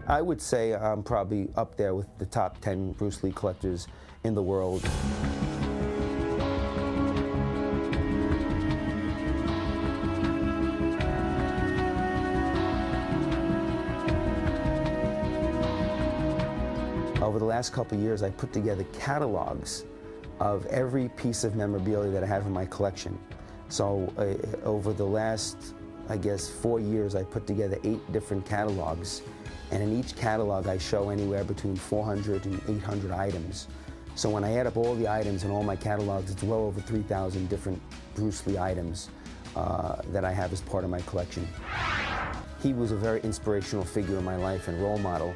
I would say I'm probably up there with the top 10 Bruce Lee collectors in the world. Over the last couple of years, I put together catalogs of every piece of memorabilia that I have in my collection. So over the last, I guess, 4 years, I put together 8 different catalogs. And in each catalog, I show anywhere between 400 and 800 items. So when I add up all the items in all my catalogs, it's well over 3,000 different Bruce Lee items that I have as part of my collection. He was a very inspirational figure in my life and role model.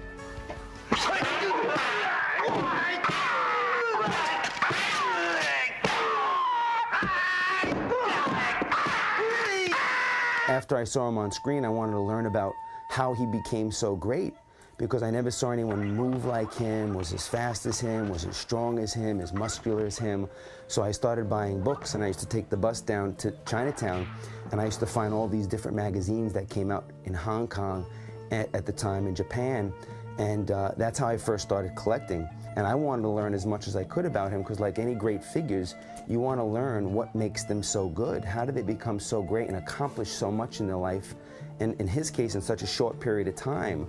After I saw him on screen, I wanted to learn about how he became so great, because I never saw anyone move like him, was as fast as him, was as strong as him, as muscular as him. So I started buying books, and I used to take the bus down to Chinatown, and I used to find all these different magazines that came out in Hong Kong at the time, in Japan, and that's how I first started collecting. And I wanted to learn as much as I could about him, because like any great figures, you want to learn what makes them so good. How did they become so great and accomplish so much in their life, and in his case, in such a short period of time?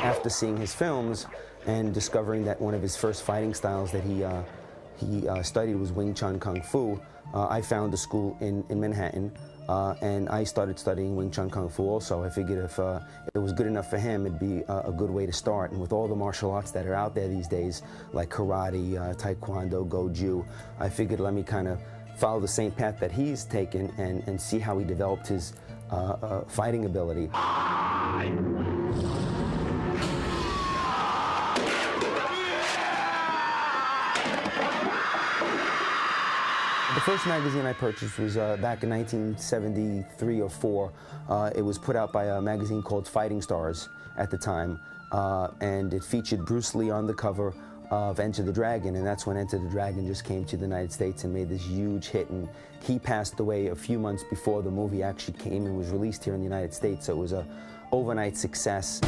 After seeing his films and discovering that one of his first fighting styles that he studied was Wing Chun Kung Fu, I found a school in Manhattan, and I started studying Wing Chun Kung Fu also. I figured if it was good enough for him, it'd be a good way to start. And with all the martial arts that are out there these days, like karate, taekwondo, goju, I figured let me kind of follow the same path that he's taken and see how he developed his fighting ability. The first magazine I purchased was back in 1973 or 4. It was put out by a magazine called Fighting Stars at the time, and it featured Bruce Lee on the cover of Enter the Dragon, and that's when Enter the Dragon just came to the United States and made this huge hit. And he passed away a few months before the movie actually came and was released here in the United States, so it was an overnight success.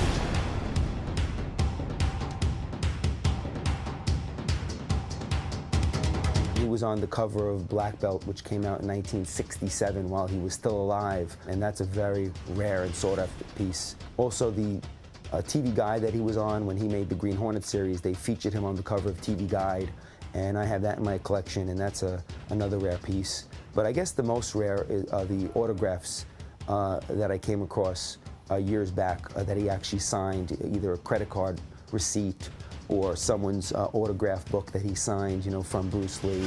He was on the cover of Black Belt, which came out in 1967 while he was still alive, and that's a very rare and sought-after piece. Also, the TV Guide that he was on when he made the Green Hornet series, they featured him on the cover of TV Guide, and I have that in my collection, and that's another rare piece. But I guess the most rare are the autographs that I came across years back that he actually signed, either a credit card receipt or someone's autograph book that he signed, you know, from Bruce Lee.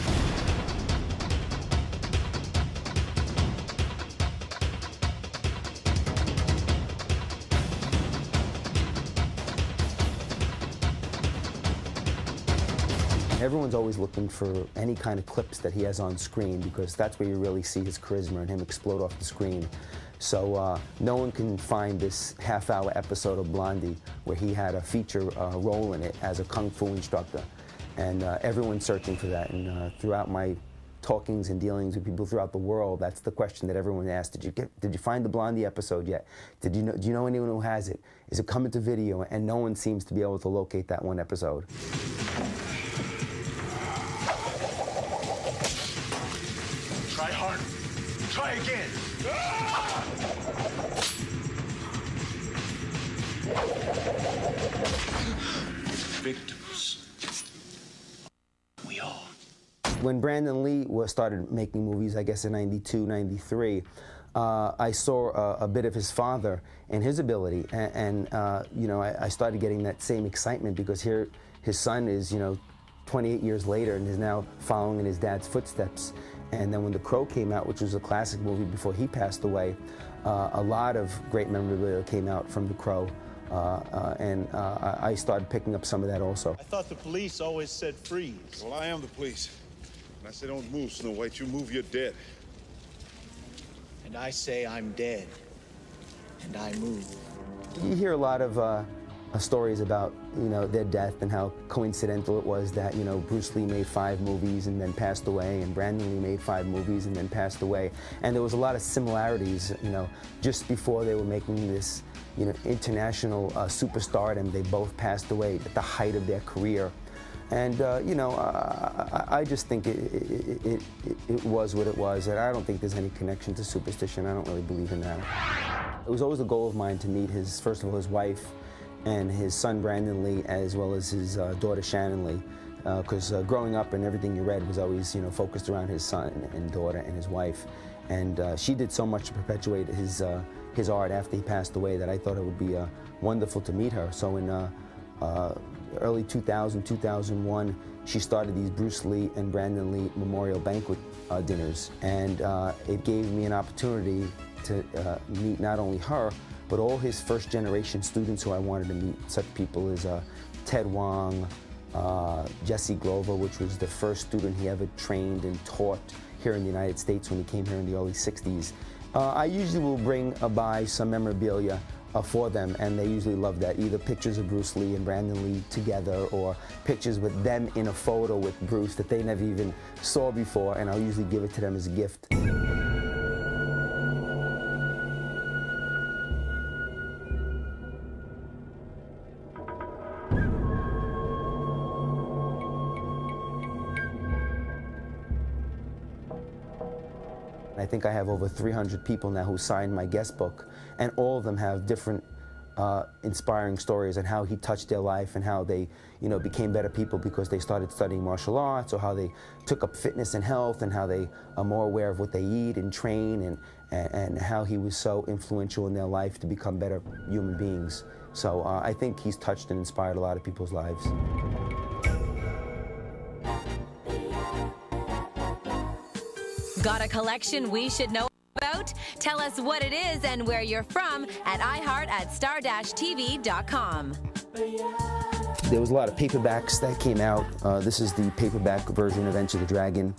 Everyone's always looking for any kind of clips that he has on screen, because that's where you really see his charisma and him explode off the screen. So no one can find this half-hour episode of Blondie where he had a feature role in it as a Kung Fu instructor. And everyone's searching for that. And throughout my talkings and dealings with people throughout the world, that's the question that everyone asks. Did you find the Blondie episode yet? Do you know anyone who has it? Is it coming to video? And no one seems to be able to locate that one episode. Try harder. Try again. Victims. We all. When Brandon Lee started making movies, I guess in '92, '93, I saw a bit of his father and his ability, and you know, I started getting that same excitement, because here his son is, you know, 28 years later and is now following in his dad's footsteps. And then when The Crow came out, which was a classic movie before he passed away, a lot of great memorabilia came out from The Crow, and I started picking up some of that also. I thought the police always said freeze. Well, I am the police. And I say don't move, Snow White. You move, you're dead. And I say I'm dead, and I move. You hear a lot of stories about, you know, their death and how coincidental it was that, you know, Bruce Lee made 5 movies and then passed away, and Brandon Lee made 5 movies and then passed away. And there was a lot of similarities, you know, just before they were making this, you know, international superstardom, they both passed away at the height of their career. And, you know, I just think it was what it was, and I don't think there's any connection to superstition. I don't really believe in that. It was always a goal of mine to meet his, first of all, his wife, and his son Brandon Lee, as well as his daughter Shannon Lee, because growing up and everything you read was always, you know, focused around his son and daughter and his wife, and she did so much to perpetuate his art after he passed away that I thought it would be wonderful to meet her. So in early 2000, 2001, she started these Bruce Lee and Brandon Lee memorial banquet dinners, and it gave me an opportunity to meet not only her, but all his first-generation students who I wanted to meet. Such people as Ted Wong, Jesse Glover, which was the first student he ever trained and taught here in the United States when he came here in the early 60s. I usually will bring by some memorabilia for them, and they usually love that, either pictures of Bruce Lee and Brandon Lee together, or pictures with them in a photo with Bruce that they never even saw before, and I'll usually give it to them as a gift. I think I have over 300 people now who signed my guest book, and all of them have different inspiring stories on how he touched their life and how they, you know, became better people because they started studying martial arts, or how they took up fitness and health, and how they are more aware of what they eat and train, and how he was so influential in their life to become better human beings. So I think he's touched and inspired a lot of people's lives. Got a collection we should know about? Tell us what it is and where you're from at iHeart@star-tv.com. There was a lot of paperbacks that came out. This is the paperback version of Enter the Dragon.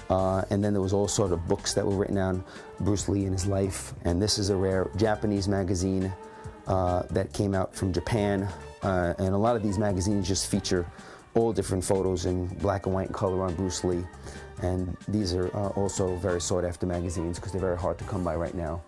And then there was all sort of books that were written on Bruce Lee and his life. And this is a rare Japanese magazine that came out from Japan. And a lot of these magazines just feature all different photos in black and white and color on Bruce Lee. And these are also very sought after magazines because they're very hard to come by right now.